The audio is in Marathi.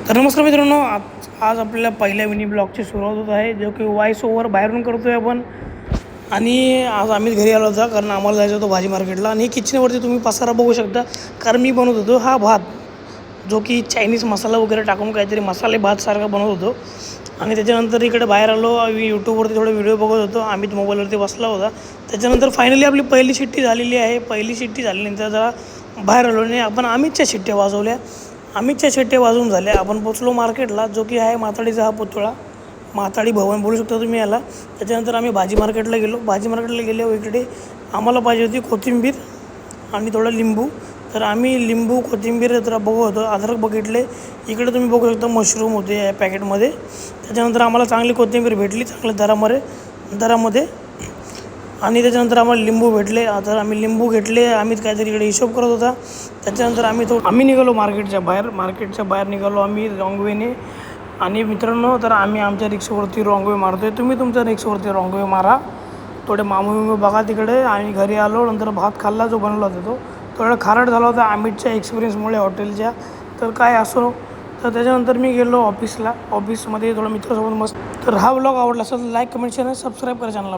तर नमस्कार मित्रांनो, आज आपल्याला पहिल्या मिनी ब्लॉगची सुरुवात होत आहे, जो की वॉइस ओव्हर बाहेरून करतो आहे आपण. आणि आज आम्हीच घरी आलो होता, कारण आम्हाला जायचं होतं भाजी मार्केटला. आणि किचनवरती तुम्ही पसारा बघू शकता, कारण मी बनवत होतो हा भात, जो की चायनीज मसाला वगैरे टाकून काहीतरी मसाले भातसारखा बनवत होतो. आणि त्याच्यानंतर इकडे बाहेर आलो, आम्ही यूट्यूबवरती थोडे व्हिडिओ बघत होतो. आम्ही मोबाईलवरती बसला होता. त्याच्यानंतर फायनली आपली पहिली शिट्टी झालेली आहे. पहिली शिट्टी झाल्यानंतर जरा बाहेर आलो आणि आपण अमितच्या शिट्ट्या वाजवल्या. अमितच्या शिट्ट्या वाजवून झाल्या. आपण पोचलो मार्केटला, जो की आहे माथाडीचा हा पुतळा, माथाडी भवन बोलू शकता तुम्ही याला. त्याच्यानंतर आम्ही भाजी मार्केटला गेलो. भाजी मार्केटला गेल्यावर इकडे आम्हाला पाहिजे होती कोथिंबीर आणि थोडं लिंबू. तर आम्ही लिंबू, कोथिंबीर तर बघू होतो. अद्रक बघितले. इकडे तुम्ही बघू शकता मशरूम होते या पॅकेटमध्ये. त्याच्यानंतर आम्हाला चांगली कोथिंबीर भेटली, चांगल्या दरामध्ये. आणि त्याच्यानंतर आम्हाला लिंबू भेटले. तर आम्ही लिंबू घेतले. आम्ही काहीतरी इकडे हिशोब करत होता. त्याच्यानंतर आम्ही निघालो मार्केटच्या बाहेर निघालो आम्ही रॉंगवेने. आणि मित्रांनो, तर आम्ही आमच्या रिक्षावरती रॉंगवे मारतो आहे. तुम्ही तुमच्या रिक्षावरती रॉंगवे मारा. थोडे मामू बघा तिकडे. आणि घरी आलो. नंतर भात खाल्ला जो बनवला होता तो थोडा खारट झाला होता अमितच्या एक्सपिरियन्समुळे हॉटेलच्या. तर काय असो. तर त्याच्यानंतर मी गेलो ऑफिसमध्ये थोडं मित्रासोबत मस्त. तर हा व्लॉग आवडला असेल तर लाईक, कमेंट, शेअर, सबस्क्राईब करा चॅनलला.